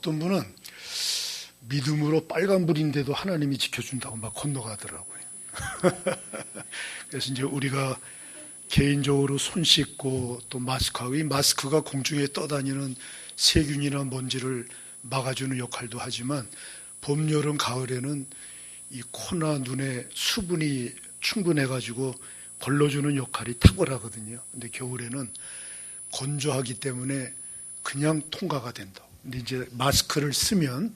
어떤 분은 믿음으로 빨간불인데도 하나님이 지켜준다고 막 건너가더라고요. 그래서 이제 우리가 개인적으로 손 씻고 또 마스크하고, 이 마스크가 공중에 떠다니는 세균이나 먼지를 막아주는 역할도 하지만 봄, 여름, 가을에는 이 코나 눈에 수분이 충분해가지고 걸러주는 역할이 탁월하거든요. 근데 겨울에는 건조하기 때문에 그냥 통과가 된다. 근데 이제 마스크를 쓰면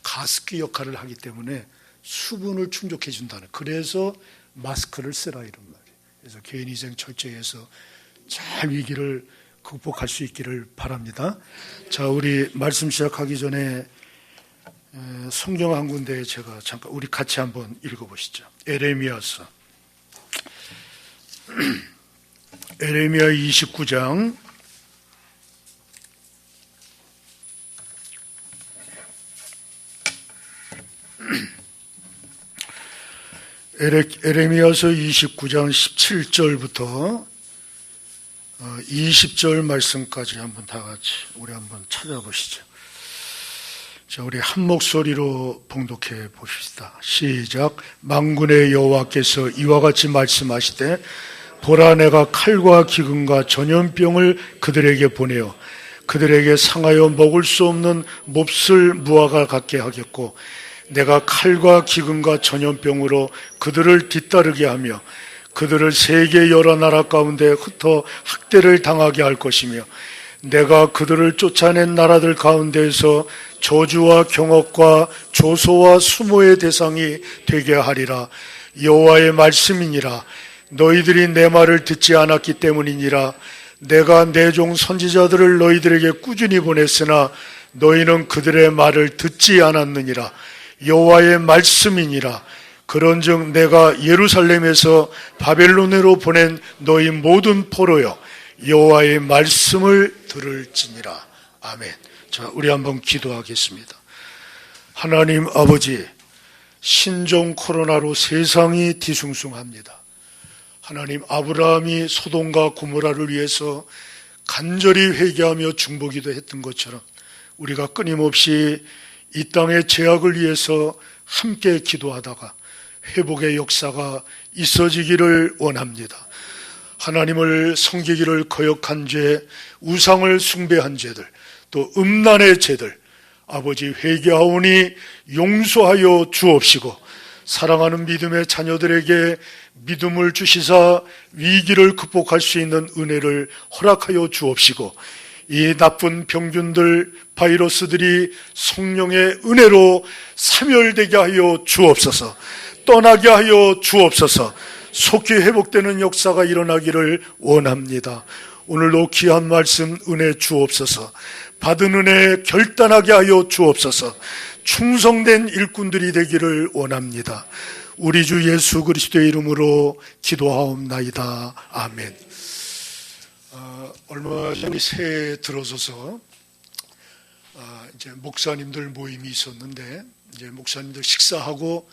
가습기 역할을 하기 때문에 수분을 충족해 준다는, 그래서 마스크를 쓰라 이런 말이에요. 그래서 개인위생 철저히 해서 잘 위기를 극복할 수 있기를 바랍니다. 자, 우리 말씀 시작하기 전에 성경 한 군데 제가 잠깐 우리 같이 한번 읽어보시죠. 에레미야서 에레미야 29장 에레미야서 29장 17절부터 20절 말씀까지 한번 다 같이 우리 한번 찾아보시죠. 자, 우리 한 목소리로 봉독해 보십시다. 시작. 만군의 여호와께서 이와 같이 말씀하시되, 보라, 내가 칼과 기근과 전염병을 그들에게 보내어 그들에게 상하여 먹을 수 없는 몹쓸 무화과 같게 하겠고, 내가 칼과 기근과 전염병으로 그들을 뒤따르게 하며 그들을 세계 여러 나라 가운데 흩어 학대를 당하게 할 것이며, 내가 그들을 쫓아낸 나라들 가운데에서 저주와 경업과 조소와 수모의 대상이 되게 하리라. 여호와의 말씀이니라. 너희들이 내 말을 듣지 않았기 때문이니라. 내가 내 종 선지자들을 너희들에게 꾸준히 보냈으나 너희는 그들의 말을 듣지 않았느니라. 여호와의 말씀이니라. 그런즉 내가 예루살렘에서 바벨론으로 보낸 너희 모든 포로여, 여호와의 말씀을 들을지니라. 아멘. 자, 우리 한번 기도하겠습니다. 하나님 아버지, 신종 코로나로 세상이 뒤숭숭합니다. 하나님, 아브라함이 소돔과 고모라를 위해서 간절히 회개하며 중보기도 했던 것처럼 우리가 끊임없이 이 땅의 죄악을 위해서 함께 기도하다가 회복의 역사가 있어지기를 원합니다. 하나님을 섬기기를 거역한 죄, 우상을 숭배한 죄들, 또 음란의 죄들, 아버지 회개하오니 용서하여 주옵시고, 사랑하는 믿음의 자녀들에게 믿음을 주시사 위기를 극복할 수 있는 은혜를 허락하여 주옵시고, 이 나쁜 병균들, 바이러스들이 성령의 은혜로 사멸되게 하여 주옵소서. 떠나게 하여 주옵소서. 속히 회복되는 역사가 일어나기를 원합니다. 오늘도 귀한 말씀 은혜 주옵소서. 받은 은혜 결단하게 하여 주옵소서. 충성된 일꾼들이 되기를 원합니다. 우리 주 예수 그리스도의 이름으로 기도하옵나이다. 아멘. 얼마 전에 새해 들어서서 이제 목사님들 모임이 있었는데, 이제 목사님들 식사하고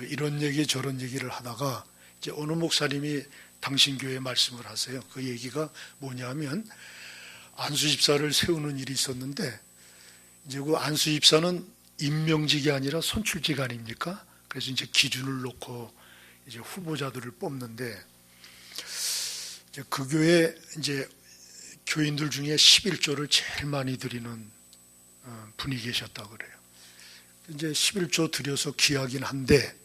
이런 얘기 저런 얘기를 하다가 이제 어느 목사님이 당신 교회 말씀을 하세요. 그 얘기가 뭐냐면, 안수 집사를 세우는 일이 있었는데, 이제 그 안수 집사는 임명직이 아니라 선출직 아닙니까? 그래서 이제 기준을 놓고 이제 후보자들을 뽑는데, 이제 그 교회 이제 교인들 중에 11조를 제일 많이 드리는 분이 계셨다고 그래요. 이제 11조 드려서 귀하긴 한데,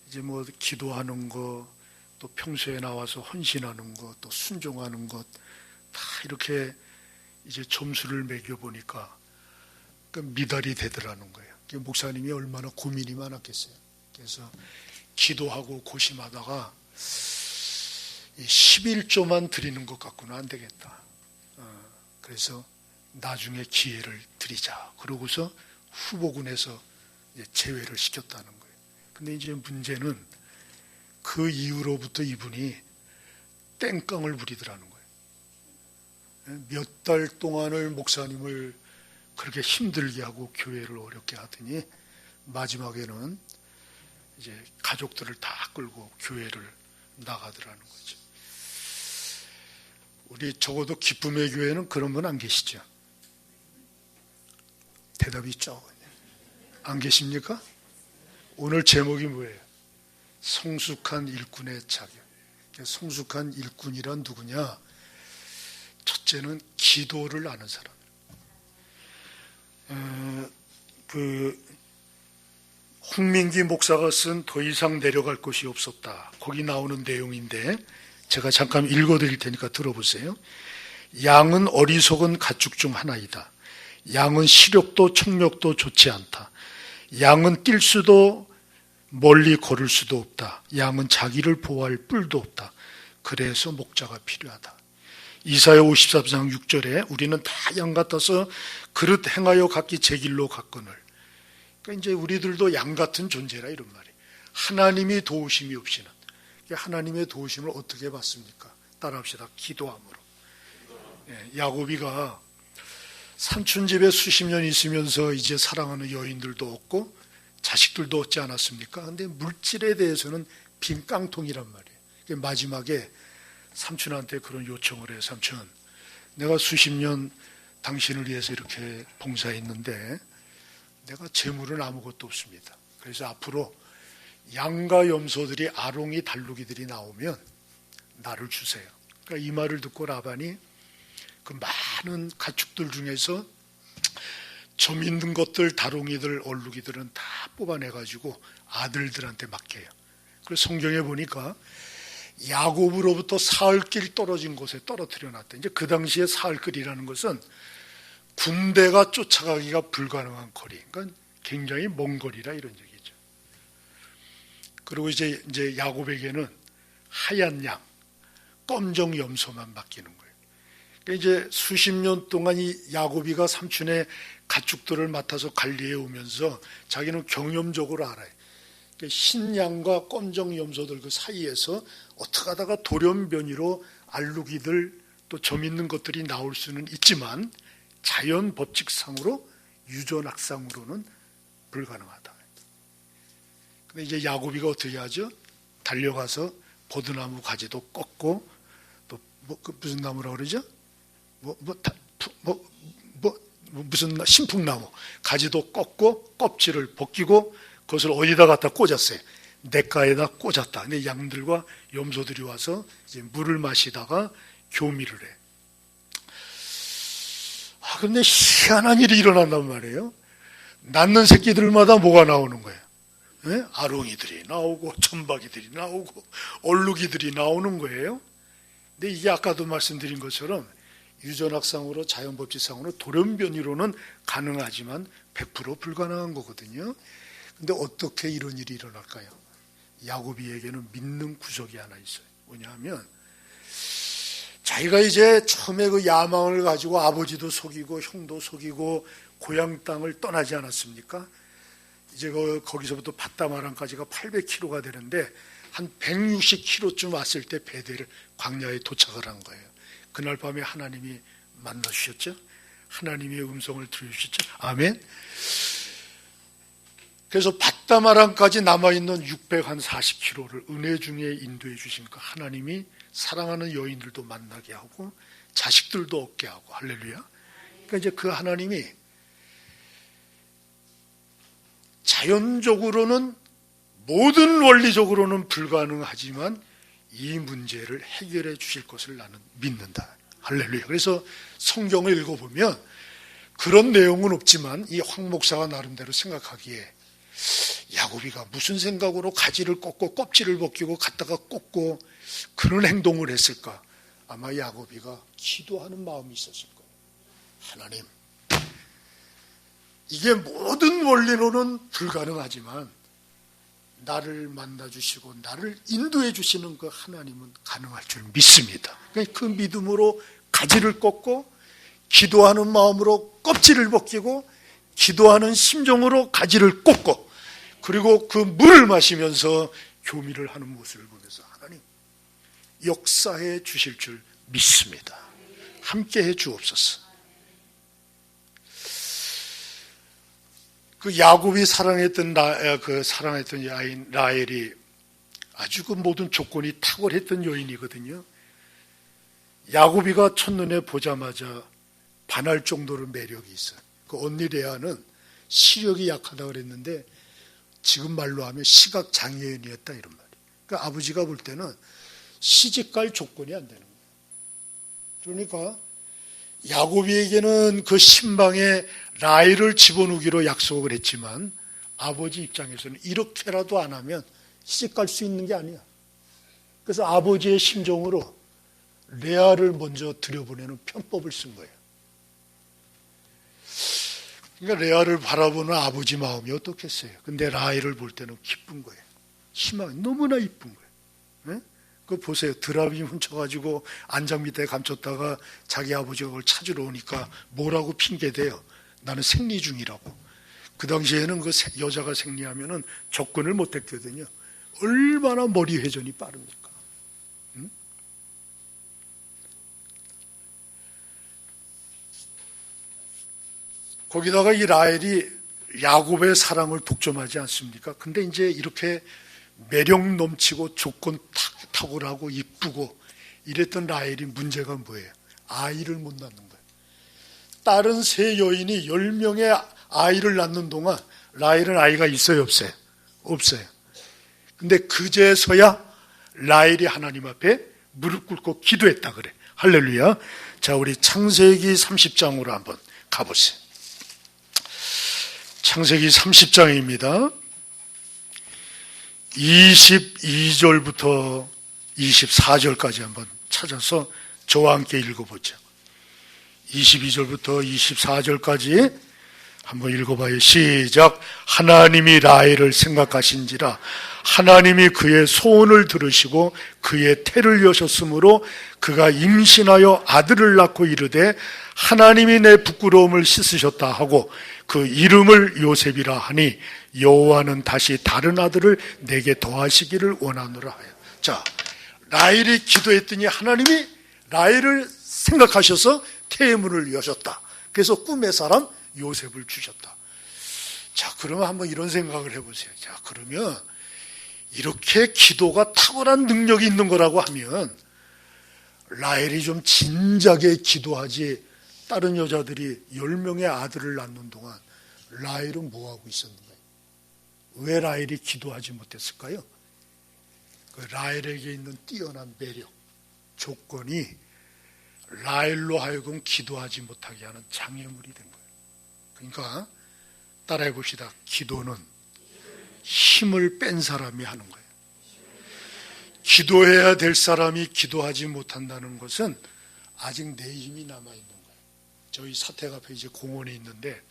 이제 뭐 기도하는 거, 또 평소에 나와서 헌신하는 것, 또 순종하는 것, 다 이렇게 이제 점수를 매겨보니까 미달이 되더라는 거예요. 목사님이 얼마나 고민이 많았겠어요. 그래서 기도하고 고심하다가 11조만 드리는 것 갖고는 안 되겠다. 그래서 나중에 기회를 드리자. 그러고서 후보군에서 이제 제외를 시켰다는 거예요. 근데 이제 문제는 그 이후로부터 이분이 땡깡을 부리더라는 거예요. 몇 달 동안을 목사님을 그렇게 힘들게 하고 교회를 어렵게 하더니 마지막에는 이제 가족들을 다 끌고 교회를 나가더라는 거죠. 우리 적어도 기쁨의 교회는 그런 분 안 계시죠? 대답이 있죠. 안 계십니까? 오늘 제목이 뭐예요? 성숙한 일꾼의 자격. 성숙한 일꾼이란 누구냐? 첫째는 기도를 아는 사람. 홍민기 목사가 쓴 더 이상 내려갈 곳이 없었다. 거기 나오는 내용인데 제가 잠깐 읽어드릴 테니까 들어보세요. 양은 어리석은 가축 중 하나이다. 양은 시력도 청력도 좋지 않다. 양은 뛸 수도 멀리 걸을 수도 없다. 양은 자기를 보호할 뿔도 없다. 그래서 목자가 필요하다. 이사야 54장 6절에 우리는 다 양 같아서 그릇 행하여 각기 제 길로 갔거늘. 그러니까 이제 우리들도 양 같은 존재라 이런 말이에요. 하나님이 도우심이 없이는. 하나님의 도우심을 어떻게 받습니까? 따라합시다. 기도함으로. 야곱이가 삼촌 집에 수십 년 있으면서 이제 사랑하는 여인들도 없고 자식들도 얻지 않았습니까? 근데 물질에 대해서는 빈 깡통이란 말이에요. 마지막에 삼촌한테 그런 요청을 해요. 삼촌, 내가 수십 년 당신을 위해서 이렇게 봉사했는데 내가 재물은 아무것도 없습니다. 그래서 앞으로 양과 염소들이 아롱이 달루기들이 나오면 나를 주세요. 그러니까 이 말을 듣고 라반이 그 많은 가축들 중에서 점 있는 것들, 다롱이들, 얼룩이들은 다 뽑아내가지고 아들들한테 맡겨요. 그래서 성경에 보니까 야곱으로부터 사흘길 떨어진 곳에 떨어뜨려 놨다. 이제 그 당시에 사흘길이라는 것은 군대가 쫓아가기가 불가능한 거리. 그러니까 굉장히 먼 거리라 이런 얘기죠. 그리고 이제 야곱에게는 하얀 양, 검정 염소만 맡기는 거예요. 그러니까 이제 수십 년 동안 이 야곱이가 삼촌의 가축들을 맡아서 관리해 오면서 자기는 경험적으로 알아요. 그러니까 흰 양과 검정 염소들 그 사이에서 어떻게 하다가 돌연변이로 알루기들 또 점 있는 것들이 나올 수는 있지만 자연 법칙상으로 유전학상으로는 불가능하다. 근데 이제 야곱이가 어떻게 하죠? 달려가서 버드나무 가지도 꺾고 또 무슨 나무라고 그러죠? 무슨 신풍나무 가지도 꺾고 껍질을 벗기고 그것을 어디다 갖다 꽂았어요. 냇가에다 꽂았다. 근데 양들과 염소들이 와서 이제 물을 마시다가 교미를 해. 근데 희한한 일이 일어난단 말이에요. 낳는 새끼들마다 뭐가 나오는 거예요? 네? 아롱이들이 나오고 천박이들이 나오고 얼룩이들이 나오는 거예요. 근데 이게 아까도 말씀드린 것처럼 유전학상으로 자연법칙상으로 돌연변이로는 가능하지만 100% 불가능한 거거든요. 근데 어떻게 이런 일이 일어날까요? 야곱이에게는 믿는 구석이 하나 있어요. 뭐냐면 자기가 이제 처음에 그 야망을 가지고 아버지도 속이고 형도 속이고 고향 땅을 떠나지 않았습니까? 이제 거기서부터 밧다마람까지가 800km가 되는데 한 160km쯤 왔을 때 베델 광야에 도착을 한 거예요. 그날 밤에 하나님이 만나주셨죠. 하나님의 음성을 들으셨죠. 아멘. 그래서 밧다마람까지 남아있는 640km를 은혜 중에 인도해 주시니까 하나님이 사랑하는 여인들도 만나게 하고 자식들도 얻게 하고 할렐루야. 그러니까 이제 그 하나님이 자연적으로는 모든 원리적으로는 불가능하지만 이 문제를 해결해 주실 것을 나는 믿는다. 할렐루야. 그래서 성경을 읽어보면 그런 내용은 없지만 이 황 목사가 나름대로 생각하기에 야곱이가 무슨 생각으로 가지를 꺾고 껍질을 벗기고 갖다가 꽂고 그런 행동을 했을까? 아마 야곱이가 기도하는 마음이 있었을 거예요. 하나님, 이게 모든 원리로는 불가능하지만 나를 만나주시고 나를 인도해 주시는 그 하나님은 가능할 줄 믿습니다. 그 믿음으로 가지를 꺾고 기도하는 마음으로 껍질을 벗기고 기도하는 심정으로 가지를 꽂고 그리고 그 물을 마시면서 교미를 하는 모습을 보면서 하나님 역사해 주실 줄 믿습니다. 함께해 주옵소서. 그 야곱이 사랑했던 여인 라헬이 아주 그 모든 조건이 탁월했던 여인이거든요. 야곱이가 첫눈에 보자마자 반할 정도로 매력이 있어요. 그 언니 레아는 시력이 약하다 그랬는데 지금 말로 하면 시각장애인이었다 이런 말이에요. 그러니까 아버지가 볼 때는 시집갈 조건이 안 되는 거예요. 그러니까 야곱에게는 그 신방에 라헬을 집어넣기로 약속을 했지만 아버지 입장에서는 이렇게라도 안 하면 시집갈 수 있는 게 아니야. 그래서 아버지의 심정으로 레아를 먼저 들여보내는 편법을 쓴 거예요. 그러니까 레아를 바라보는 아버지 마음이 어떻겠어요? 근데 라헬을 볼 때는 기쁜 거예요. 희망이 너무나 이쁜 거예요. 네? 그거 보세요. 드라비 훔쳐가지고 안장 밑에 감췄다가 자기 아버지가 그걸 찾으러 오니까 뭐라고 핑계대요? 나는 생리 중이라고. 그 당시에는 그 여자가 생리하면은 접근을 못 했거든요. 얼마나 머리 회전이 빠릅니까? 응? 거기다가 이 라헬이 야곱의 사랑을 독점하지 않습니까? 근데 이제 이렇게 매력 넘치고 조건 탁월하고 이쁘고 이랬던 라헬이 문제가 뭐예요? 아이를 못 낳는 거예요. 다른 세 여인이 10명의 아이를 낳는 동안 라헬은 아이가 있어요, 없어요? 없어요. 근데 그제서야 라헬이 하나님 앞에 무릎 꿇고 기도했다 그래. 할렐루야. 자, 우리 창세기 30장으로 한번 가보세요. 창세기 30장입니다. 22절부터 24절까지 한번 찾아서 저와 함께 읽어보죠. 22절부터 24절까지 한번 읽어봐요. 시작. 하나님이 라헬을 생각하신지라 하나님이 그의 소원을 들으시고 그의 태를 여셨으므로 그가 임신하여 아들을 낳고 이르되 하나님이 내 부끄러움을 씻으셨다 하고 그 이름을 요셉이라 하니 여호와는 다시 다른 아들을 내게 더하시기를 원하노라 하여. 자, 라헬이 기도했더니 하나님이 라헬을 생각하셔서 태의 문을 여셨다. 그래서 꿈의 사람 요셉을 주셨다. 자, 그러면 한번 이런 생각을 해보세요. 자, 그러면 이렇게 기도가 탁월한 능력이 있는 거라고 하면 라헬이 좀 진작에 기도하지 다른 여자들이 10명의 아들을 낳는 동안 라헬은 뭐하고 있었는가요? 왜 라헬이 기도하지 못했을까요? 그 라헬에게 있는 뛰어난 매력, 조건이 라헬로 하여금 기도하지 못하게 하는 장애물이 된 거예요. 그러니까 따라해 봅시다. 기도는 힘을 뺀 사람이 하는 거예요. 기도해야 될 사람이 기도하지 못한다는 것은 아직 내 힘이 남아있는 거예요. 저희 사택 앞에 이제 공원이 있는데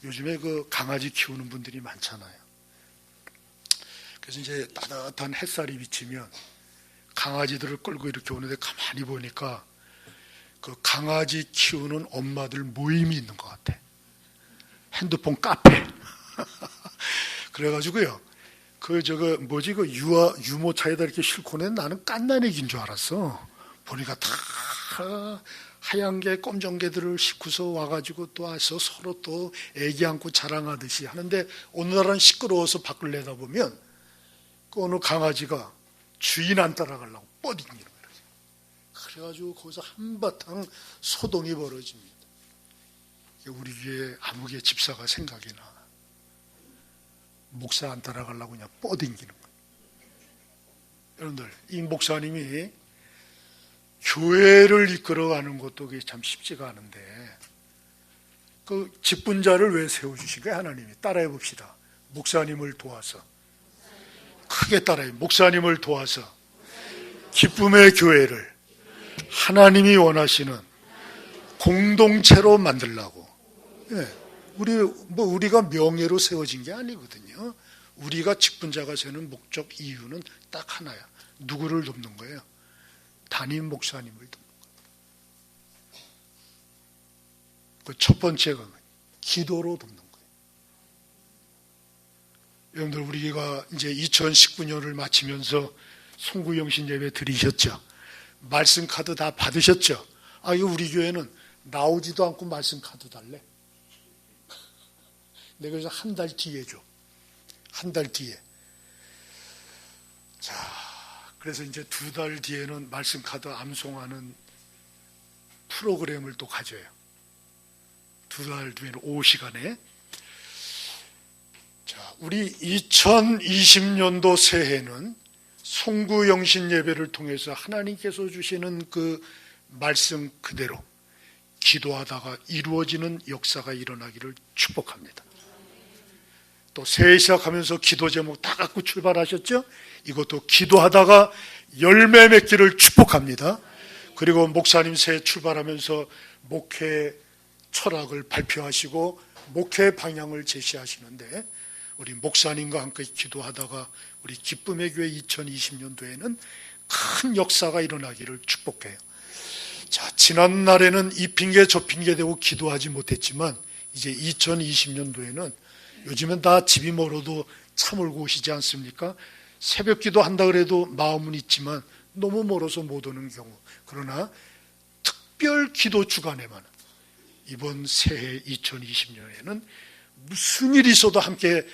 요즘에 그 강아지 키우는 분들이 많잖아요. 그래서 이제 따뜻한 햇살이 비치면 강아지들을 끌고 이렇게 오는데 가만히 보니까 그 강아지 키우는 엄마들 모임이 있는 것 같아. 핸드폰 카페. 그래가지고요. 그 유모차에다 이렇게 싣고 낸 나는 깐난애기인 줄 알았어. 보니까 다 하얀 개, 검정 개들을 싣고서 와가지고 또 와서 서로 또 애기 안고 자랑하듯이 하는데 오늘날은 시끄러워서 밖을 내다보면 그 어느 강아지가 주인 안 따라가려고 뻗이기는 거예요. 그래가지고 거기서 한바탕 소동이 벌어집니다. 우리 교회 아무개 집사가 생각이 나. 목사 안 따라가려고 그냥 뻗ing기는 거예요. 여러분들, 이 목사님이 교회를 이끌어가는 것도 그게 참 쉽지가 않은데 그 직분자를 왜 세워주신 거예요? 하나님이. 따라해 봅시다. 목사님을 도와서. 크게 따라해. 목사님을 도와서 기쁨의 교회를 하나님이 원하시는 공동체로 만들라고. 예, 우리가 명예로 세워진 게 아니거든요. 우리가 직분자가 세는 목적 이유는 딱 하나야. 누구를 돕는 거예요? 담임 목사님을 돕는 거예요. 그 첫 번째가 기도로 돕는 거예요. 여러분들, 우리가 이제 2019년을 마치면서 송구영신 예배 드리셨죠? 말씀 카드 다 받으셨죠? 아, 이거 우리 교회는 나오지도 않고 말씀 카드 달래. 내가 그래서 한 달 뒤에 줘. 한 달 뒤에. 자, 그래서 이제 2달 뒤에는 말씀 카드 암송하는 프로그램을 또 가져요. 2달 뒤에는 오후 시간에. 자, 우리 2020년도 새해는 송구영신 예배를 통해서 하나님께서 주시는 그 말씀 그대로 기도하다가 이루어지는 역사가 일어나기를 축복합니다. 또 새해 시작하면서 기도 제목 다 갖고 출발하셨죠? 이것도 기도하다가 열매 맺기를 축복합니다. 그리고 목사님 새해 출발하면서 목회 철학을 발표하시고 목회 방향을 제시하시는데 우리 목사님과 함께 기도하다가 우리 기쁨의 교회 2020년도에는 큰 역사가 일어나기를 축복해요. 자, 지난 날에는 이 핑계 저 핑계 대고 기도하지 못했지만 이제 2020년도에는 요즘엔 다 집이 멀어도 차 몰고 오시지 않습니까? 새벽 기도 한다 그래도 마음은 있지만 너무 멀어서 못 오는 경우, 그러나 특별 기도 주간에만 이번 새해 2020년에는 무슨 일이 있어도 함께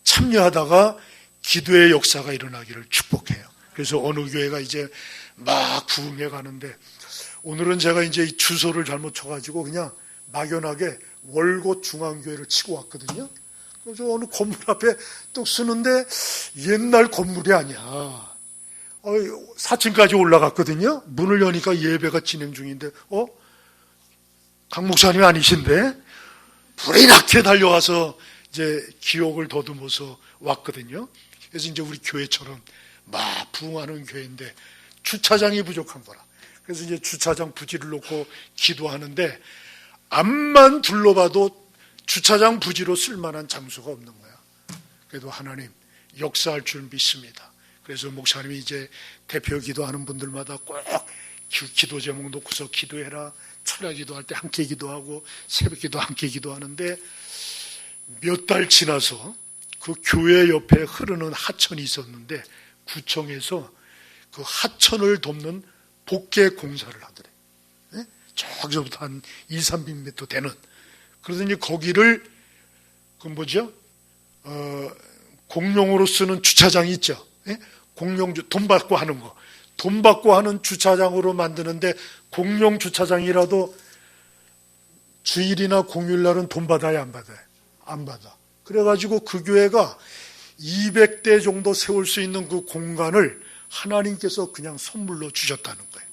참여하다가 기도의 역사가 일어나기를 축복해요. 그래서 어느 교회가 이제 막 부흥해 가는데 오늘은 제가 이제 주소를 잘못 쳐가지고 그냥 막연하게 월곶 중앙교회를 치고 왔거든요. 그래서 어느 건물 앞에 뚝 서는데 옛날 건물이 아니야. 4층까지 올라갔거든요. 문을 여니까 예배가 진행 중인데 강 목사님이 아니신데 불이 나게 달려와서 이제 기억을 더듬어서 왔거든요. 그래서 이제 우리 교회처럼 막 부흥하는 교회인데 주차장이 부족한 거라. 그래서 이제 주차장 부지를 놓고 기도하는데 앞만 둘러봐도 주차장 부지로 쓸만한 장소가 없는 거야. 그래도 하나님 역사할 줄 믿습니다. 그래서 목사님이 이제 대표 기도하는 분들마다 꼭 기도 제목 놓고서 기도해라. 철야 기도할 때 함께 기도하고 새벽 기도 함께 기도하는데 몇 달 지나서 그 교회 옆에 흐르는 하천이 있었는데 구청에서 그 하천을 돕는 복개 공사를 하더래. 네? 저기서부터 한 200~300m 되는. 그러더니 거기를 공용으로 쓰는 주차장이 있죠. 네? 돈 받고 하는 거. 돈 받고 하는 주차장으로 만드는데 공용 주차장이라도 주일이나 공휴일날은 돈 받아야 안 받아요? 안 받아. 그래가지고 그 교회가 200대 정도 세울 수 있는 그 공간을 하나님께서 그냥 선물로 주셨다는 거예요.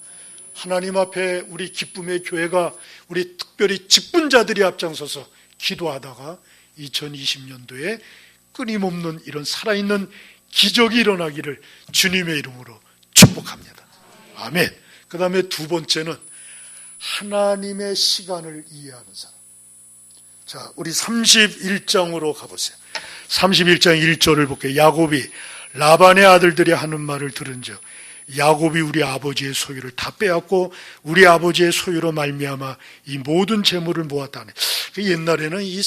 하나님 앞에 우리 기쁨의 교회가 우리 특별히 직분자들이 앞장서서 기도하다가 2020년도에 끊임없는 이런 살아있는 기적이 일어나기를 주님의 이름으로 축복합니다. 아멘. 그 다음에 두 번째는 하나님의 시간을 이해하는 사람. 자, 우리 31장으로 가보세요. 31장 1절을 볼게요. 야곱이 라반의 아들들이 하는 말을 들은즉 야곱이 우리 아버지의 소유를 다 빼앗고 우리 아버지의 소유로 말미암아 이 모든 재물을 모았다네. 옛날에는 이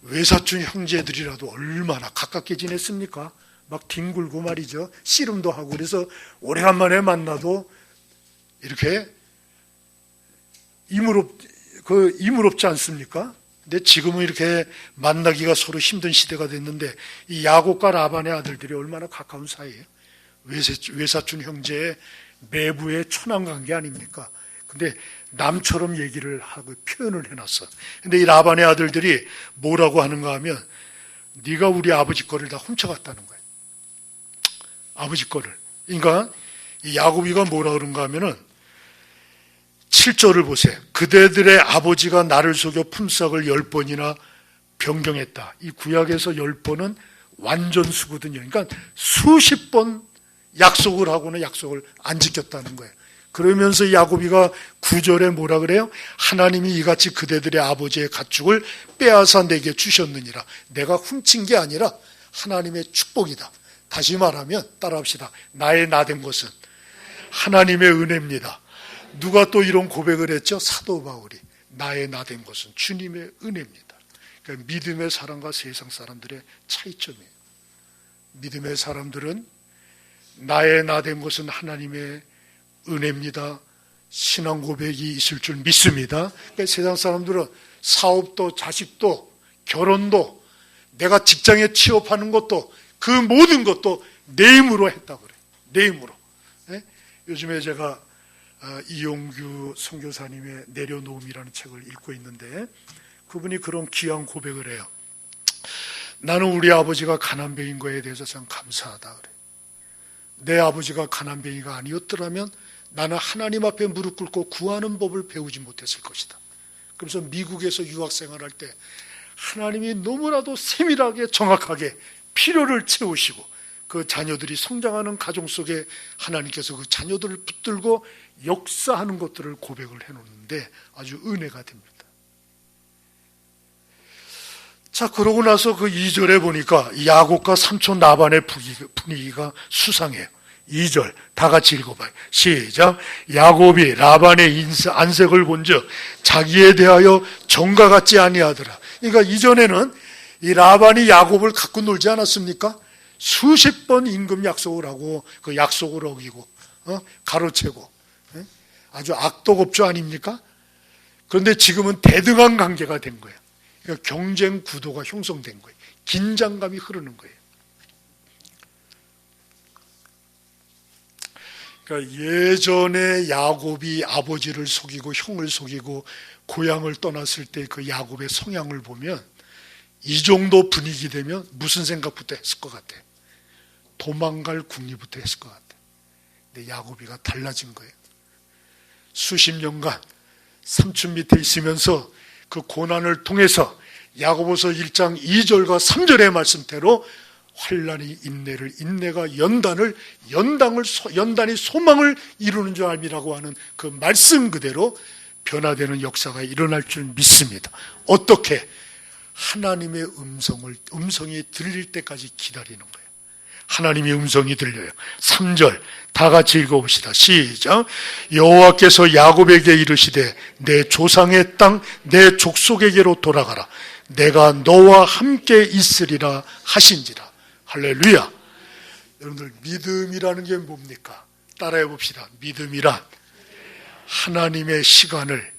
외사촌 형제들이라도 얼마나 가깝게 지냈습니까? 막 뒹굴고 말이죠. 씨름도 하고. 그래서 오래간만에 만나도 이렇게 이물없지 않습니까? 근데 지금은 이렇게 만나기가 서로 힘든 시대가 됐는데 이 야곱과 라반의 아들들이 얼마나 가까운 사이예요. 외사촌 형제의 매부의 천암관계 아닙니까? 근데 남처럼 얘기를 하고 표현을 해놨어. 근데 이 라반의 아들들이 뭐라고 하는가 하면 네가 우리 아버지 거를 다 훔쳐갔다는 거예요. 아버지 거를. 그러니까 이 야곱이가 뭐라 그런가 하면은 7절을 보세요. 그대들의 아버지가 나를 속여 품삯을 10번이나 변경했다. 이 구약에서 10번은 완전수거든요. 그러니까 수십 번 약속을 하고는 약속을 안 지켰다는 거예요. 그러면서 야곱이가 9절에 뭐라 그래요? 하나님이 이같이 그대들의 아버지의 가축을 빼앗아 내게 주셨느니라. 내가 훔친 게 아니라 하나님의 축복이다. 다시 말하면 따라합시다. 나의 나된 것은 하나님의 은혜입니다. 누가 또 이런 고백을 했죠? 사도 바울이. 나의 나된 것은 주님의 은혜입니다. 그러니까 믿음의 사람과 세상 사람들의 차이점이에요. 믿음의 사람들은 나의 나된 것은 하나님의 은혜입니다. 신앙 고백이 있을 줄 믿습니다. 그러니까 세상 사람들은 사업도 자식도 결혼도 내가 직장에 취업하는 것도 그 모든 것도 내 힘으로 했다고 그래요. 내 힘으로. 네? 요즘에 제가 이용규 선교사님의 내려놓음이라는 책을 읽고 있는데 그분이 그런 귀한 고백을 해요. 나는 우리 아버지가 가난뱅인 거에 대해서 참 감사하다 그래. 내 아버지가 가난뱅이가 아니었더라면 나는 하나님 앞에 무릎 꿇고 구하는 법을 배우지 못했을 것이다. 그래서 미국에서 유학생활할 때 하나님이 너무나도 세밀하게 정확하게 필요를 채우시고 그 자녀들이 성장하는 가정 속에 하나님께서 그 자녀들을 붙들고 역사하는 것들을 고백을 해놓는데 아주 은혜가 됩니다. 자, 그러고 나서 그 2절에 보니까 야곱과 삼촌 라반의 분위기가 수상해요. 2절 다 같이 읽어봐요. 시작. 야곱이 라반의 안색을 본즉 자기에 대하여 정과 같지 아니하더라. 그러니까 이전에는 이 라반이 야곱을 갖고 놀지 않았습니까? 수십 번 임금 약속을 하고 그 약속을 어기고 가로채고 아주 악독업주 아닙니까? 그런데 지금은 대등한 관계가 된 거예요. 그러니까 경쟁 구도가 형성된 거예요. 긴장감이 흐르는 거예요. 그러니까 예전에 야곱이 아버지를 속이고 형을 속이고 고향을 떠났을 때 그 야곱의 성향을 보면 이 정도 분위기 되면 무슨 생각부터 했을 것 같아요? 도망갈 궁리부터 했을 것 같아요. 근데 야곱이가 달라진 거예요. 수십 년간 삼촌 밑에 있으면서 그 고난을 통해서 야고보서 1장 2절과 3절의 말씀대로 환난이 인내를, 인내가 연단이 소망을 이루는 줄 알미라고 하는 그 말씀 그대로 변화되는 역사가 일어날 줄 믿습니다. 어떻게? 하나님의 음성이 들릴 때까지 기다리는 거예요. 하나님의 음성이 들려요. 3절 다 같이 읽어봅시다. 시작. 여호와께서 야곱에게 이르시되 내 조상의 땅 내 족속에게로 돌아가라. 내가 너와 함께 있으리라 하신지라. 할렐루야. 여러분들 믿음이라는 게 뭡니까? 따라해 봅시다. 믿음이란 하나님의 시간을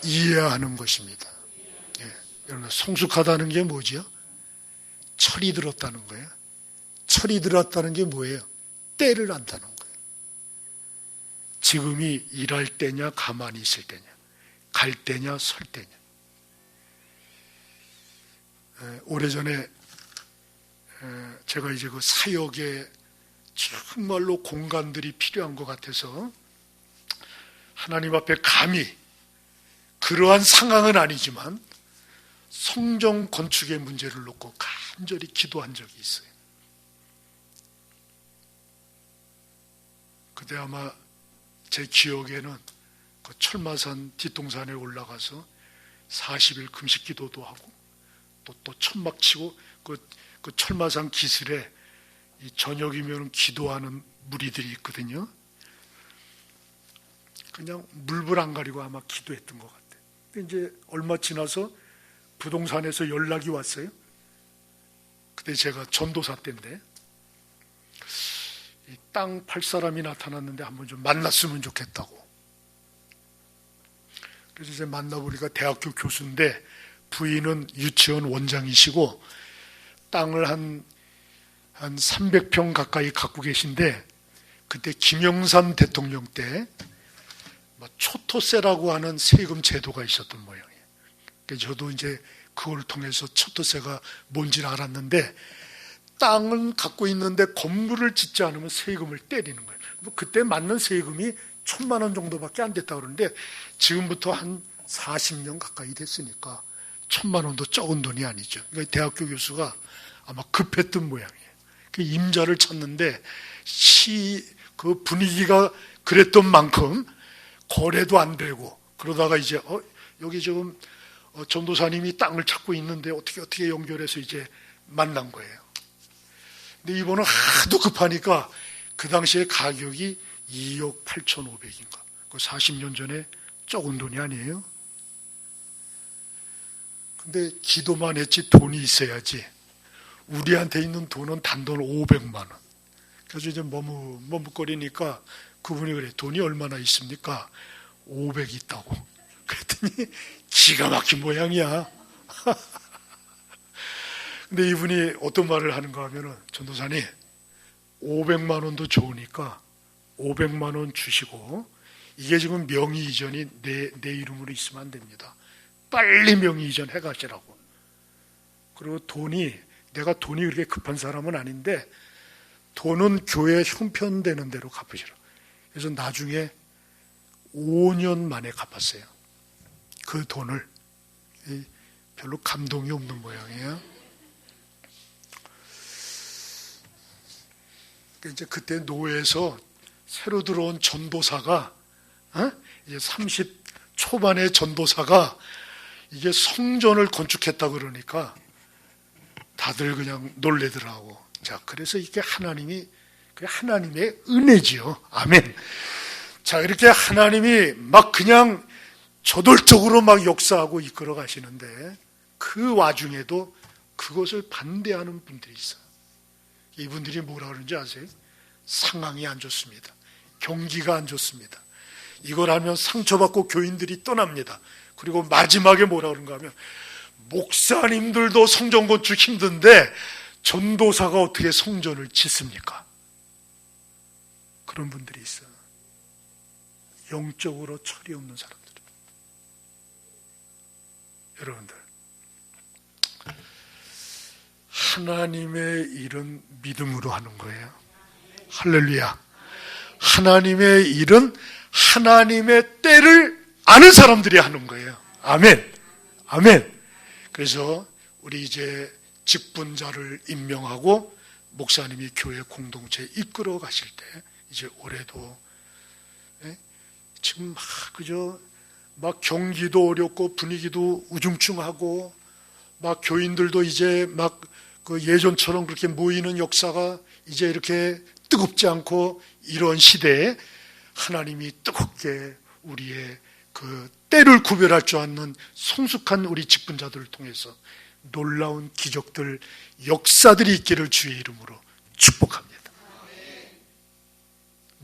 이해하는 것입니다. 예. 여러분 성숙하다는 게 뭐지요? 철이 들었다는 거예요. 철이 들었다는 게 뭐예요? 때를 안다는 거예요. 지금이 일할 때냐 가만히 있을 때냐, 갈 때냐 설 때냐. 오래전에 제가 이제 그 사역에 정말로 공간들이 필요한 것 같아서 하나님 앞에 감히 그러한 상황은 아니지만 성전 건축의 문제를 놓고 간절히 기도한 적이 있어요. 그때 아마 제 기억에는 그 철마산 뒷동산에 올라가서 40일 금식 기도도 하고 또 천막 치고 그 철마산 기슬에 이 저녁이면 기도하는 무리들이 있거든요. 그냥 물불 안 가리고 아마 기도했던 것 같아요. 근데 이제 얼마 지나서 부동산에서 연락이 왔어요. 그때 제가 전도사 때인데 이 땅 팔 사람이 나타났는데 한번 좀 만났으면 좋겠다고. 그래서 이제 만나보니까 대학교 교수인데 부인은 유치원 원장이시고 땅을 한 300평 가까이 갖고 계신데 그때 김영삼 대통령 때 초토세라고 하는 세금 제도가 있었던 모양이에요. 그래서 저도 이제 그걸 통해서 초토세가 뭔지를 알았는데 땅은 갖고 있는데 건물을 짓지 않으면 세금을 때리는 거예요. 그때 맞는 세금이 1,000만 원 정도밖에 안 됐다고 그러는데 지금부터 한 40년 가까이 됐으니까 1,000만 원도 적은 돈이 아니죠. 그러니까 대학교 교수가 아마 급했던 모양이에요. 그 임자를 찾는데 그 분위기가 그랬던 만큼 거래도 안 되고 그러다가 이제 여기 지금 전도사님이 땅을 찾고 있는데 어떻게 연결해서 이제 만난 거예요. 근데 이번은 하도 급하니까 그 당시에 가격이 2억 8,500인가. 그 40년 전에 적은 돈이 아니에요. 근데 기도만 했지 돈이 있어야지. 우리한테 있는 돈은 단돈 500만 원. 그래서 이제 머뭇거리니까 그분이 그래. 돈이 얼마나 있습니까? 500 있다고. 그랬더니 기가 막힌 모양이야. 근데 이분이 어떤 말을 하는가 하면은 전도사님 500만 원도 좋으니까 500만 원 주시고 이게 지금 명의 이전이 내 이름으로 있으면 안 됩니다. 빨리 명의 이전 해가시라고. 그리고 내가 돈이 그렇게 급한 사람은 아닌데 돈은 교회 형편되는 대로 갚으시라. 그래서 나중에 5년 만에 갚았어요. 그 돈을. 별로 감동이 없는 모양이에요. 이제 그때 노회에서 새로 들어온 전도사가 이제 30 초반의 전도사가 이게 성전을 건축했다 그러니까 다들 그냥 놀래더라고. 자, 그래서 이게 하나님의 은혜지요. 아멘. 자, 이렇게 하나님이 막 그냥 저돌적으로 막 역사하고 이끌어 가시는데 그 와중에도 그것을 반대하는 분들이 있어요. 이분들이 뭐라 그러는지 아세요? 상황이 안 좋습니다. 경기가 안 좋습니다. 이걸 하면 상처받고 교인들이 떠납니다. 그리고 마지막에 뭐라 그런가 하면 목사님들도 성전 건축 힘든데 전도사가 어떻게 성전을 짓습니까? 그런 분들이 있어요. 영적으로 철이 없는 사람들. 여러분들, 하나님의 일은 믿음으로 하는 거예요. 할렐루야. 하나님의 일은 하나님의 때를 아는 사람들이 하는 거예요. 아멘. 아멘. 그래서 우리 이제 직분자를 임명하고 목사님이 교회 공동체 이끌어 가실 때 이제 올해도 지금 막 경기도 어렵고 분위기도 우중충하고 막 교인들도 이제 막 그 예전처럼 그렇게 모이는 역사가 이제 이렇게 뜨겁지 않고 이런 시대에 하나님이 뜨겁게 우리의 그 때를 구별할 줄 아는 성숙한 우리 직분자들을 통해서 놀라운 기적들, 역사들이 있기를 주의 이름으로 축복합니다.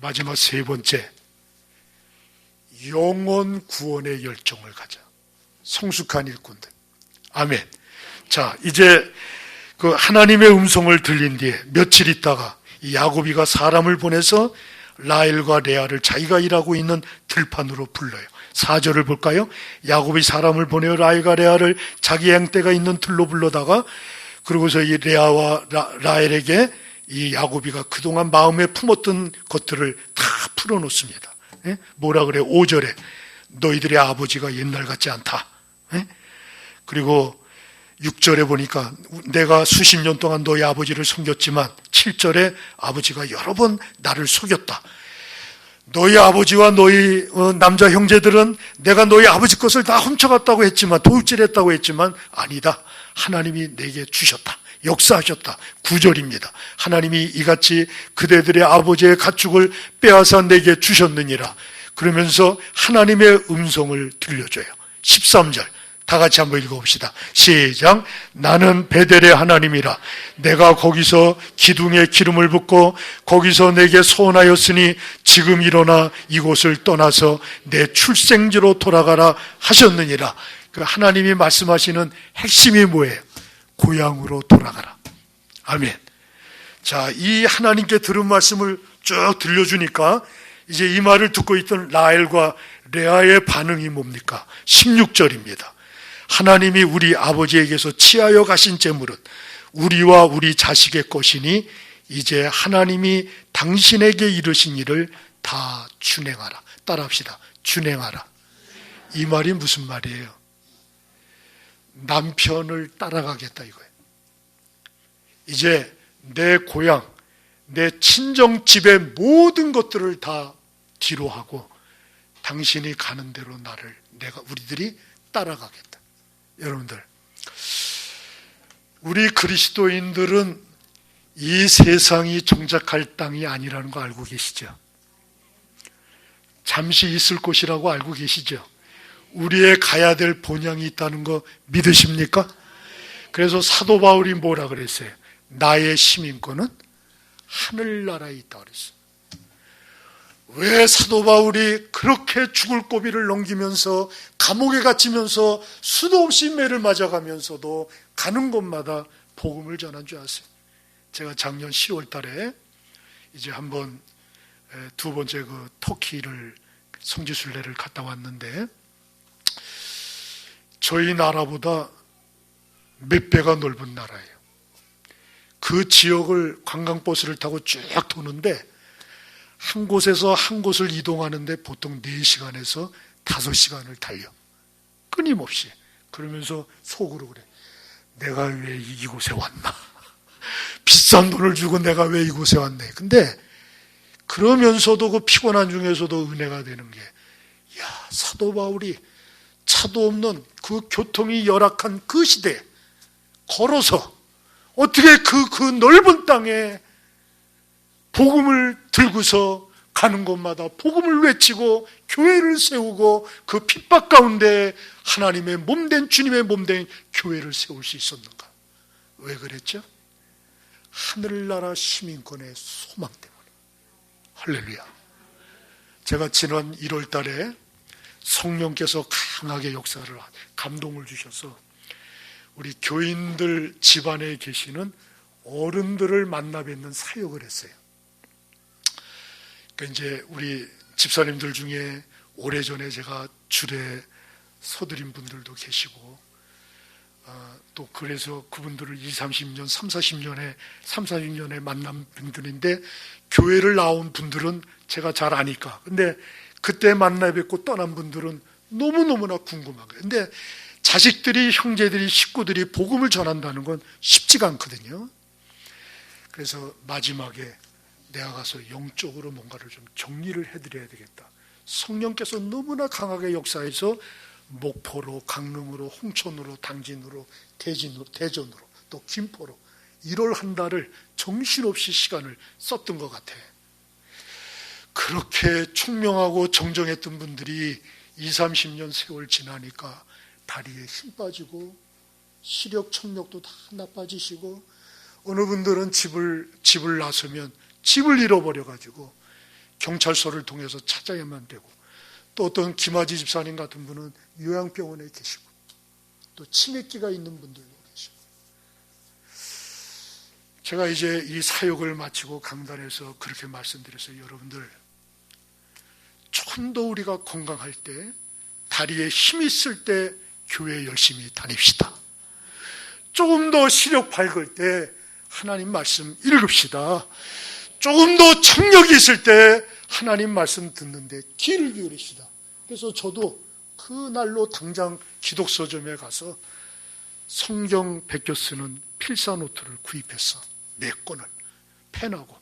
마지막 세 번째, 영혼 구원의 열정을 가져. 성숙한 일꾼들. 아멘. 자, 이제 그 하나님의 음성을 들린 뒤에 며칠 있다가 이 야곱이가 사람을 보내서 라헬과 레아를 자기가 일하고 있는 들판으로 불러요. 4절을 볼까요? 야곱이 사람을 보내어 라헬과 레아를 자기 양떼가 있는 들로 불러다가 그러고서 이 레아와 라헬에게 이 야곱이가 그동안 마음에 품었던 것들을 다 풀어놓습니다. 뭐라 그래? 5절에 너희들의 아버지가 옛날 같지 않다. 그리고 6절에 보니까 내가 수십 년 동안 너희 아버지를 섬겼지만 7절에 아버지가 여러 번 나를 속였다. 너희 아버지와 너희 남자 형제들은 내가 너희 아버지 것을 다 훔쳐갔다고 했지만 도둑질했다고 했지만 아니다. 하나님이 내게 주셨다. 역사하셨다. 9절입니다. 하나님이 이같이 그대들의 아버지의 가축을 빼앗아 내게 주셨느니라. 그러면서 하나님의 음성을 들려줘요. 13절 다 같이 한번 읽어봅시다. 시작. 나는 베델의 하나님이라. 내가 거기서 기둥에 기름을 붓고 거기서 내게 소원하였으니 지금 일어나 이곳을 떠나서 내 출생지로 돌아가라 하셨느니라. 그 하나님이 말씀하시는 핵심이 뭐예요? 고향으로 돌아가라. 아멘. 자, 이 하나님께 들은 말씀을 쭉 들려주니까 이제 이 말을 듣고 있던 라헬과 레아의 반응이 뭡니까? 16절입니다. 하나님이 우리 아버지에게서 취하여 가신 재물은 우리와 우리 자식의 것이니 이제 하나님이 당신에게 이르신 일을 다 준행하라. 따라합시다. 준행하라. 이 말이 무슨 말이에요? 남편을 따라가겠다 이거예요. 이제 내 고향, 내 친정집의 모든 것들을 다 뒤로 하고 당신이 가는 대로 우리들이 따라가겠다. 여러분들, 우리 그리스도인들은 이 세상이 정착할 땅이 아니라는 거 알고 계시죠? 잠시 있을 곳이라고 알고 계시죠? 우리의 가야 될 본향이 있다는 거 믿으십니까? 그래서 사도 바울이 뭐라 그랬어요? 나의 시민권은 하늘나라에 있다 그랬어요. 왜 사도 바울이 그렇게 죽을 고비를 넘기면서 감옥에 갇히면서 수도 없이 매를 맞아가면서도 가는 곳마다 복음을 전한 줄 아세요? 제가 작년 10월 달에 이제 한번 두 번째 그 터키를 성지순례를 갔다 왔는데 저희 나라보다 몇 배가 넓은 나라예요. 그 지역을 관광버스를 타고 쭉 도는데 한 곳에서 한 곳을 이동하는데 보통 4시간에서 5시간을 달려. 끊임없이. 그러면서 속으로 그래. 내가 왜 이곳에 왔나? 비싼 돈을 주고 내가 왜 이곳에 왔네. 근데 그러면서도 그 피곤한 중에서도 은혜가 되는 게, 야, 사도 바울이 차도 없는 그 교통이 열악한 그 시대에 걸어서 어떻게 그 넓은 땅에 복음을 들고서 가는 곳마다 복음을 외치고 교회를 세우고 그 핍박 가운데 하나님의 몸된 주님의 몸된 교회를 세울 수 있었는가? 왜 그랬죠? 하늘나라 시민권의 소망 때문에. 할렐루야. 제가 지난 1월 달에 성령께서 강하게 역사를, 감동을 주셔서 우리 교인들 집안에 계시는 어른들을 만나 뵙는 사역을 했어요. 그러니까 이제 우리 집사님들 중에 오래전에 제가 주례 서드린 분들도 계시고, 또 그래서 그분들을 20, 30년, 40년에 만난 분들인데, 교회를 나온 분들은 제가 잘 아니까. 근데 그때 만나 뵙고 떠난 분들은 너무너무나 궁금한 거예요. 근데 자식들이, 형제들이, 식구들이 복음을 전한다는 건 쉽지가 않거든요. 그래서 마지막에 내가 가서 영적으로 뭔가를 좀 정리를 해드려야 되겠다. 성령께서 너무나 강하게 역사해서 목포로, 강릉으로, 홍천으로, 당진으로, 대전으로, 또 김포로 1월 한 달을 정신없이 시간을 썼던 것 같아. 그렇게 총명하고 정정했던 분들이 20, 30년 세월 지나니까 다리에 힘 빠지고 시력, 청력도 다 나빠지시고, 어느 분들은 집을 나서면 집을 잃어버려가지고 경찰서를 통해서 찾아야만 되고, 또 어떤 김아지 집사님 같은 분은 요양병원에 계시고, 또 치매기가 있는 분들도 계시고. 제가 이제 이 사역을 마치고 강단에서 그렇게 말씀드렸어요. 여러분들, 조금 더 우리가 건강할 때, 다리에 힘이 있을 때 교회 열심히 다닙시다. 조금 더 시력 밝을 때 하나님 말씀 읽읍시다. 조금 더 청력이 있을 때 하나님 말씀 듣는데 귀를 기울이시다. 그래서 저도 그날로 당장 기독서점에 가서 성경 베껴 쓰는 필사노트를 구입했어. 4권을 펜하고.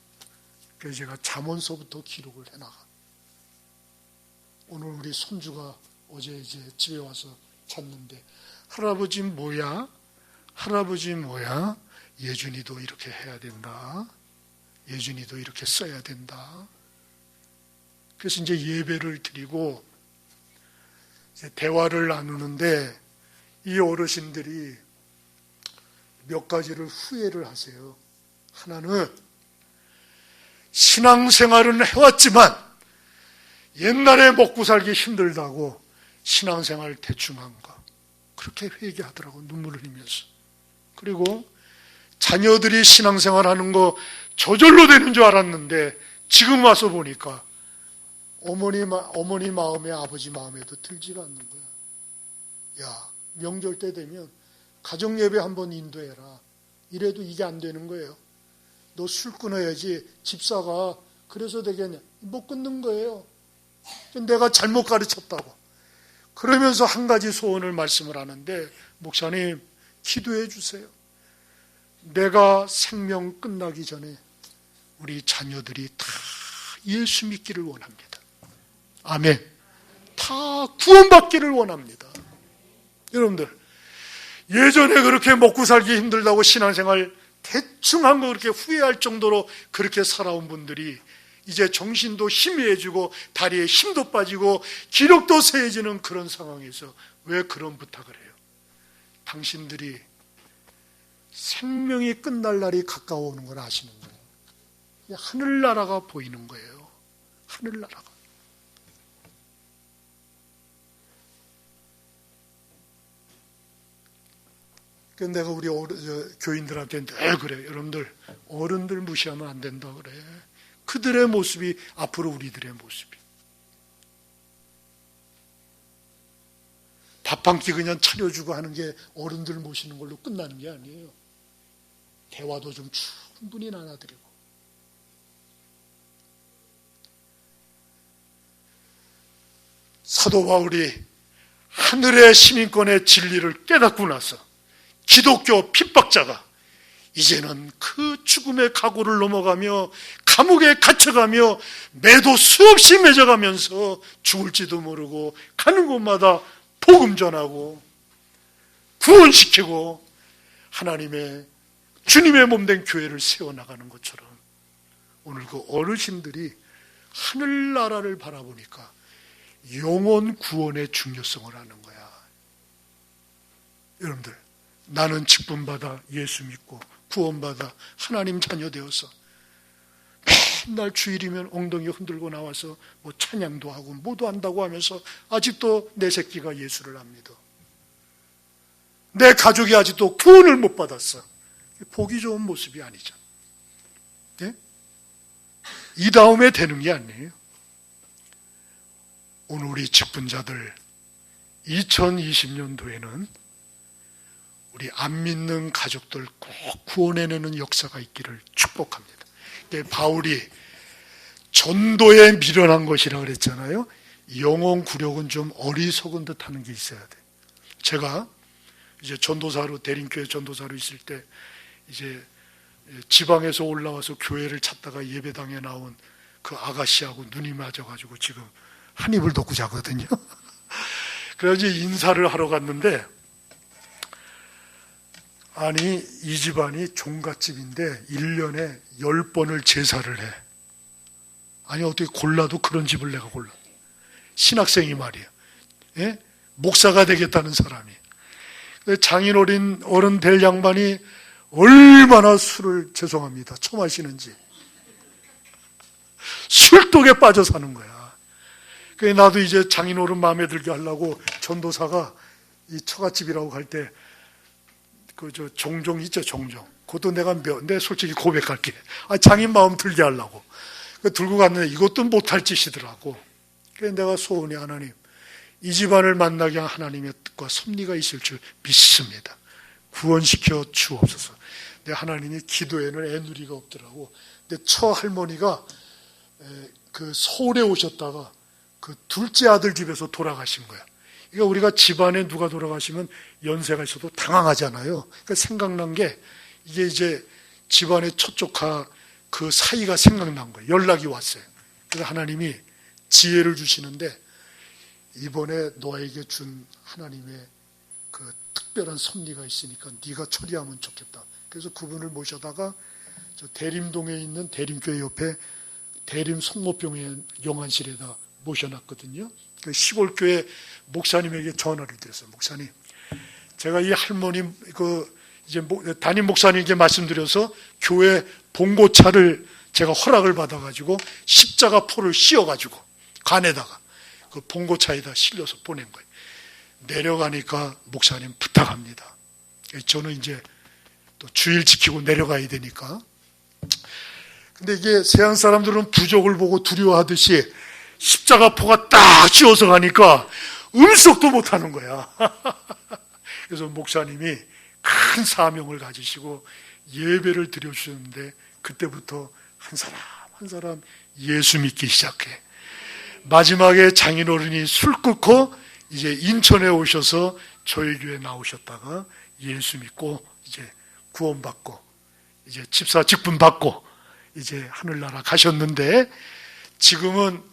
그래서 제가 잠언서부터 기록을 해나가. 오늘 우리 손주가 어제 이제 집에 와서 잤는데, 할아버지 뭐야? 할아버지 뭐야? 예준이도 이렇게 해야 된다. 예준이도 이렇게 써야 된다. 그래서 이제 예배를 드리고 이제 대화를 나누는데, 이 어르신들이 몇 가지를 후회를 하세요. 하나는 신앙생활은 해왔지만 옛날에 먹고 살기 힘들다고 신앙생활 대충 한 거, 그렇게 회개하더라고, 눈물을 흘리면서. 그리고 자녀들이 신앙생활 하는 거 저절로 되는 줄 알았는데 지금 와서 보니까 어머니 마음에 아버지 마음에도 들지가 않는 거야. 야, 명절 때 되면 가정예배 한번 인도해라. 이래도 이게 안 되는 거예요. 너 술 끊어야지. 집사가 그래서 되겠냐. 못 끊는 거예요. 내가 잘못 가르쳤다고. 그러면서 한 가지 소원을 말씀을 하는데, 목사님 기도해 주세요. 내가 생명 끝나기 전에 우리 자녀들이 다 예수 믿기를 원합니다. 아멘. 다 구원받기를 원합니다. 여러분들, 예전에 그렇게 먹고 살기 힘들다고 신앙생활 대충 한 거 그렇게 후회할 정도로 그렇게 살아온 분들이 이제 정신도 희미해지고 다리에 힘도 빠지고 기력도 세해지는 그런 상황에서 왜 그런 부탁을 해요? 당신들이 생명이 끝날 날이 가까워 오는 걸 아시는 거예요. 하늘나라가 보이는 거예요. 하늘나라가. 그래서 내가 우리 교인들한테 늘 그래. 여러분들, 어른들 무시하면 안 된다 그래. 그들의 모습이 앞으로 우리들의 모습이. 밥 한 끼 그냥 차려주고 하는 게 어른들 모시는 걸로 끝나는 게 아니에요. 대화도 좀 충분히 나눠드리고. 사도 바울이 하늘의 시민권의 진리를 깨닫고 나서 기독교 핍박자가 이제는 그 죽음의 각오를 넘어가며 감옥에 갇혀가며 매도 수없이 맺어가면서 죽을지도 모르고 가는 곳마다 복음 전하고 구원시키고 하나님의 주님의 몸된 교회를 세워나가는 것처럼 오늘 그 어르신들이 하늘나라를 바라보니까 영혼 구원의 중요성을 아는 거야. 여러분들, 나는 직분받아 예수 믿고 구원받아 하나님 자녀 되어서 맨날 주일이면 엉덩이 흔들고 나와서 뭐 찬양도 하고 뭐도 한다고 하면서 아직도 내 새끼가 예수를 안 믿어. 내 가족이 아직도 구원을 못 받았어. 보기 좋은 모습이 아니죠. 네? 이 다음에 되는 게 아니에요. 오늘 우리 직분자들 2020년도에는 우리 안 믿는 가족들 꼭 구원해내는 역사가 있기를 축복합니다. 바울이 전도에 미련한 것이라 그랬잖아요. 영혼 구력은 좀 어리석은 듯 하는 게 있어야 돼. 제가 이제 전도사로, 대림교회 전도사로 있을 때 이제 지방에서 올라와서 교회를 찾다가 예배당에 나온 그 아가씨하고 눈이 맞아가지고 지금 한 입을 덮고 자거든요. 그래서 인사를 하러 갔는데, 아니 이 집안이 종갓집인데 1년에 10번을 제사를 해. 아니 어떻게 골라도 그런 집을 내가 골라. 신학생이 말이야. 예? 목사가 되겠다는 사람이. 장인어른 어른 될 양반이 얼마나 술을, 죄송합니다, 처마시는지 술독에 빠져 사는 거야. 그래서 나도 이제 장인어른 마음에 들게 하려고 전도사가 이 처갓집이라고 갈 때 종종 있죠, 종종. 그것도 내가 솔직히 고백할게. 장인 마음 들게 하려고. 들고 갔는데 이것도 못할 짓이더라고. 그래서 내가 소원이, 하나님, 이 집안을 만나게 한 하나님의 뜻과 섭리가 있을 줄 믿습니다. 구원시켜 주옵소서. 근데 하나님이 기도에는 애누리가 없더라고. 근데 처 할머니가 그 서울에 오셨다가 그 둘째 아들 집에서 돌아가신 거야. 그러니까 우리가 집안에 누가 돌아가시면 연세가 있어도 당황하잖아요. 그러니까 생각난 게, 이게 이제 집안의 첫 조카 그 사이가 생각난 거예요. 연락이 왔어요. 그래서 하나님이 지혜를 주시는데, 이번에 너에게 준 하나님의 그 특별한 섭리가 있으니까 네가 처리하면 좋겠다. 그래서 그분을 모셔다가 저 대림동에 있는 대림교회 옆에 대림 성모병의 영안실에다 모셔놨거든요. 그 시골교회 목사님에게 전화를 드렸어요. 목사님, 제가 이 할머니 이제 담임 목사님께 말씀드려서 교회 봉고차를 제가 허락을 받아가지고 십자가 포를 씌워가지고 간에다가 그 봉고차에다 실려서 보낸 거예요. 내려가니까 목사님 부탁합니다. 저는 이제 또 주일 지키고 내려가야 되니까. 근데 이게 서양 사람들은 부족을 보고 두려워하듯이 십자가 포가 딱 씌워서 가니까 음식도 못하는 거야. 그래서 목사님이 큰 사명을 가지시고 예배를 드려주셨는데, 그때부터 한 사람 한 사람 예수 믿기 시작해. 마지막에 장인어른이 술 끊고 이제 인천에 오셔서 저희 교회에 나오셨다가 예수 믿고 이제 구원받고 이제 집사 직분 받고 이제 하늘나라 가셨는데, 지금은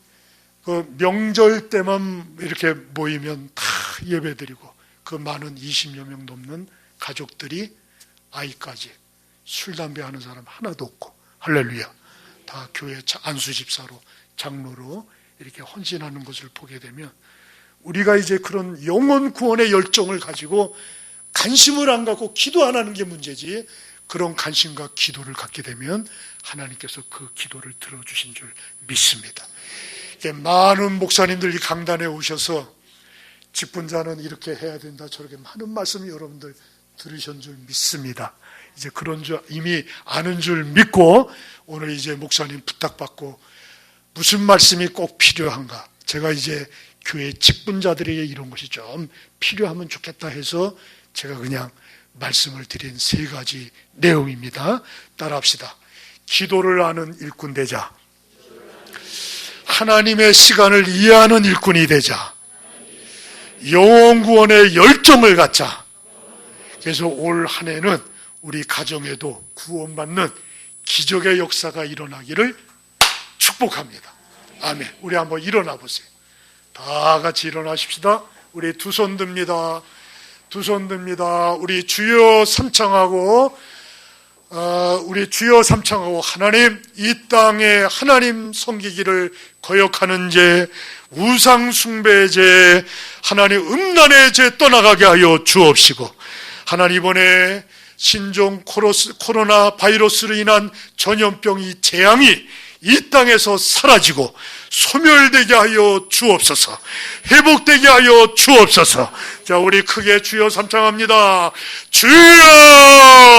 그 명절 때만 이렇게 모이면 다 예배드리고 그 많은 20여 명 넘는 가족들이 아이까지 술, 담배 하는 사람 하나도 없고, 할렐루야, 다 교회 안수집사로 장로로 이렇게 헌신하는 것을 보게 되면, 우리가 이제 그런 영혼 구원의 열정을 가지고 관심을 안 갖고 기도 안 하는 게 문제지, 그런 관심과 기도를 갖게 되면 하나님께서 그 기도를 들어주신 줄 믿습니다. 많은 목사님들이 강단에 오셔서 직분자는 이렇게 해야 된다, 저렇게 많은 말씀 여러분들 들으신 줄 믿습니다. 이제 그런 줄 이미 아는 줄 믿고, 오늘 이제 목사님 부탁받고 무슨 말씀이 꼭 필요한가, 제가 이제 교회 직분자들에게 이런 것이 좀 필요하면 좋겠다 해서 제가 그냥 말씀을 드린 세 가지 내용입니다. 따라합시다. 기도를 아는 일꾼 되자. 하나님의 시간을 이해하는 일꾼이 되자. 영혼 구원의 열정을 갖자. 그래서 올 한 해는 우리 가정에도 구원받는 기적의 역사가 일어나기를 축복합니다. 아멘. 우리 한번 일어나 보세요. 다 같이 일어나십시다. 우리 두 손 듭니다. 두 손 듭니다. 우리 주여 삼창하고 하나님, 이 땅에 하나님 섬기기를 거역하는 죄, 우상 숭배의 죄, 하나님 음란의 죄 떠나가게 하여 주옵시고, 하나님 이번에 신종 코로나 바이러스로 인한 전염병이 재앙이 이 땅에서 사라지고 소멸되게 하여 주옵소서. 회복되게 하여 주옵소서. 자, 우리 크게 주여 삼창합니다. 주여!